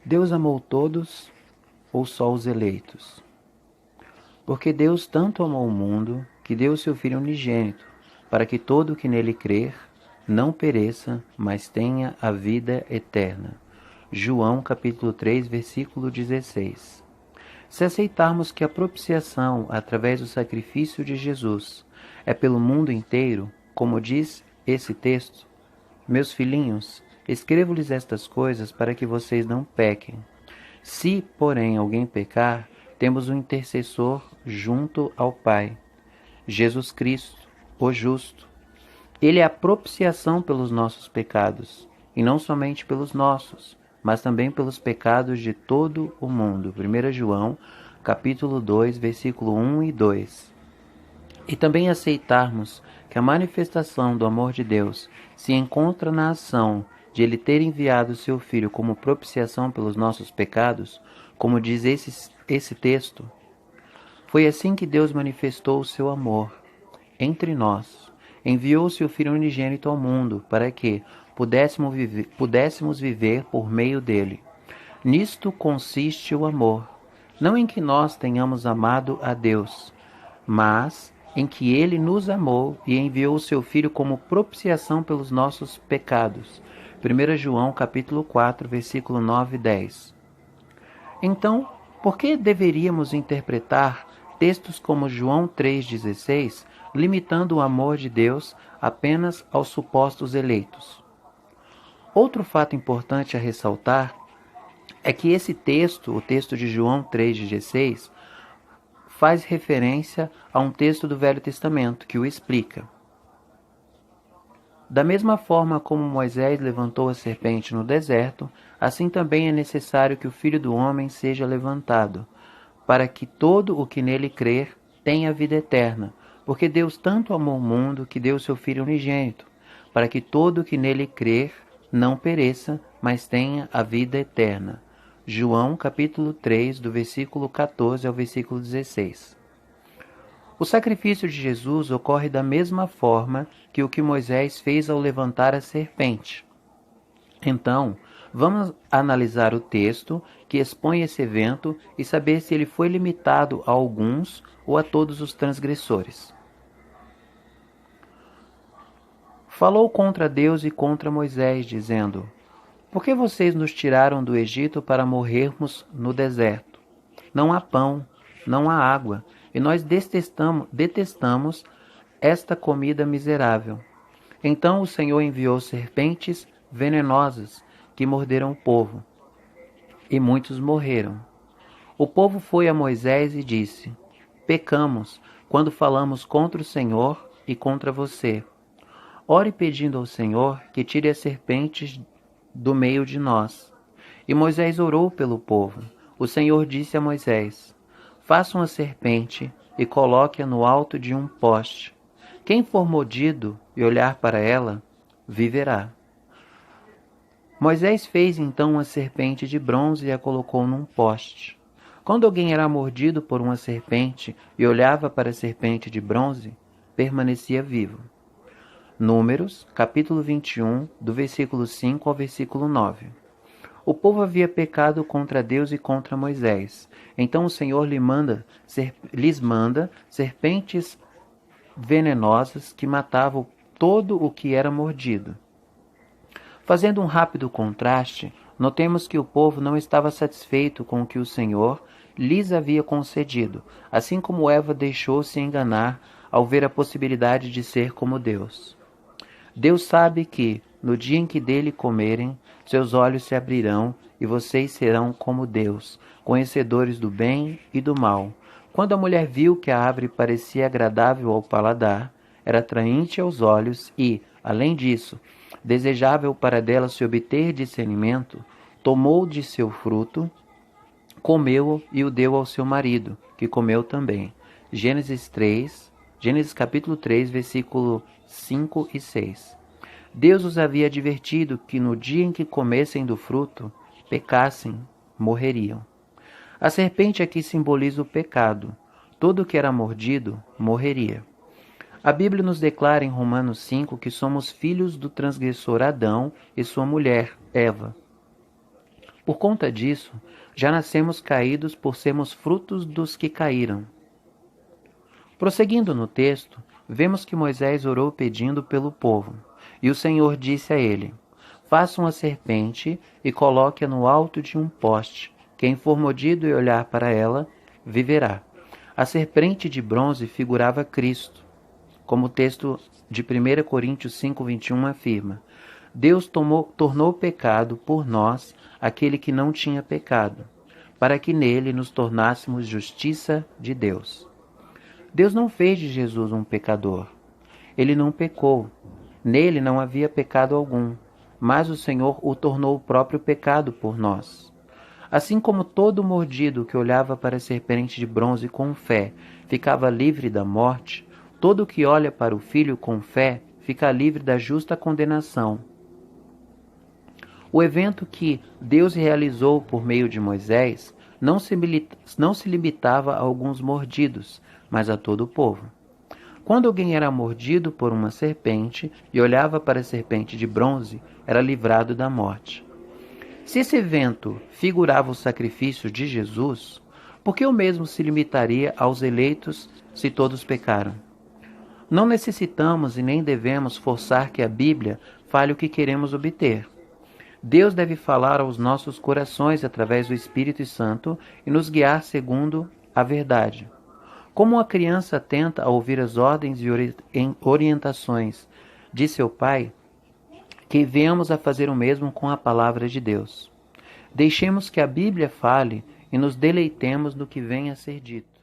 Deus amou todos ou só os eleitos? Porque Deus tanto amou o mundo, que deu o seu Filho unigênito, para que todo o que nele crer não pereça, mas tenha a vida eterna. João capítulo 3, versículo 16. Se aceitarmos que a propiciação, através do sacrifício de Jesus, é pelo mundo inteiro, como diz esse texto, meus filhinhos, escrevo-lhes estas coisas para que vocês não pequem. Se, porém, alguém pecar, temos um intercessor junto ao Pai, Jesus Cristo, o justo. Ele é a propiciação pelos nossos pecados, e não somente pelos nossos, mas também pelos pecados de todo o mundo. 1 João, capítulo 2, versículo 1 e 2. E também aceitarmos que a manifestação do amor de Deus se encontra na ação de Ele ter enviado o seu Filho como propiciação pelos nossos pecados, como diz esse texto. Foi assim que Deus manifestou o seu amor entre nós. Enviou o seu Filho unigênito ao mundo para que pudéssemos viver por meio dele. Nisto consiste o amor, não em que nós tenhamos amado a Deus, mas em que Ele nos amou e enviou o seu Filho como propiciação pelos nossos pecados. 1 João capítulo 4, versículo 9 e 10. Então, por que deveríamos interpretar textos como João 3,16, limitando o amor de Deus apenas aos supostos eleitos? Outro fato importante a ressaltar é que esse texto, o texto de João 3,16, faz referência a um texto do Velho Testamento que o explica. Da mesma forma como Moisés levantou a serpente no deserto, assim também é necessário que o Filho do Homem seja levantado, para que todo o que nele crer tenha vida eterna, porque Deus tanto amou o mundo que deu o seu Filho unigênito, para que todo o que nele crer não pereça, mas tenha a vida eterna. João capítulo 3, do versículo 14 ao versículo 16. O sacrifício de Jesus ocorre da mesma forma que o que Moisés fez ao levantar a serpente. Então, vamos analisar o texto que expõe esse evento e saber se ele foi limitado a alguns ou a todos os transgressores. Falou contra Deus e contra Moisés, dizendo: Por que vocês nos tiraram do Egito para morrermos no deserto? Não há pão, não há água, e nós detestamos esta comida miserável. Então o Senhor enviou serpentes venenosas que morderam o povo, e muitos morreram. O povo foi a Moisés e disse: Pecamos quando falamos contra o Senhor e contra você. Ore pedindo ao Senhor que tire as serpentes do meio de nós. E Moisés orou pelo povo. O Senhor disse a Moisés: Faça uma serpente e coloque-a no alto de um poste. Quem for mordido e olhar para ela, viverá. Moisés fez então uma serpente de bronze e a colocou num poste. Quando alguém era mordido por uma serpente e olhava para a serpente de bronze, permanecia vivo. Números, capítulo 21, do versículo 5 ao versículo 9. O povo havia pecado contra Deus e contra Moisés. Então o Senhor lhes manda serpentes venenosas que matavam todo o que era mordido. Fazendo um rápido contraste, notemos que o povo não estava satisfeito com o que o Senhor lhes havia concedido, assim como Eva deixou-se enganar ao ver a possibilidade de ser como Deus. Deus sabe que, no dia em que dele comerem, seus olhos se abrirão e vocês serão como Deus, conhecedores do bem e do mal. Quando a mulher viu que a árvore parecia agradável ao paladar, era atraente aos olhos e, além disso, desejável para dela se obter discernimento, tomou de seu fruto, comeu-o e o deu ao seu marido, que comeu também. Gênesis capítulo 3, versículo 5 e 6. Deus os havia advertido que no dia em que comessem do fruto, pecassem, morreriam. A serpente aqui simboliza o pecado. Todo o que era mordido, morreria. A Bíblia nos declara em Romanos 5 que somos filhos do transgressor Adão e sua mulher, Eva. Por conta disso, já nascemos caídos por sermos frutos dos que caíram. Prosseguindo no texto, vemos que Moisés orou pedindo pelo povo, e o Senhor disse a ele: faça uma serpente e coloque-a no alto de um poste. Quem for mordido e olhar para ela, viverá. A serpente de bronze figurava Cristo, como o texto de 1 Coríntios 5:21 afirma. Deus tornou pecado por nós aquele que não tinha pecado, para que nele nos tornássemos justiça de Deus. Deus não fez de Jesus um pecador. Ele não pecou. Nele não havia pecado algum, mas o Senhor o tornou o próprio pecado por nós. Assim como todo mordido que olhava para a serpente de bronze com fé ficava livre da morte, todo que olha para o Filho com fé fica livre da justa condenação. O evento que Deus realizou por meio de Moisés não se limitava a alguns mordidos, mas a todo o povo. Quando alguém era mordido por uma serpente e olhava para a serpente de bronze, era livrado da morte. Se esse evento figurava o sacrifício de Jesus, por que o mesmo se limitaria aos eleitos se todos pecaram? Não necessitamos e nem devemos forçar que a Bíblia fale o que queremos obter. Deus deve falar aos nossos corações através do Espírito Santo e nos guiar segundo a verdade. Como uma criança atenta a ouvir as ordens e orientações de seu pai, que venhamos a fazer o mesmo com a palavra de Deus. Deixemos que a Bíblia fale e nos deleitemos no que vem a ser dito.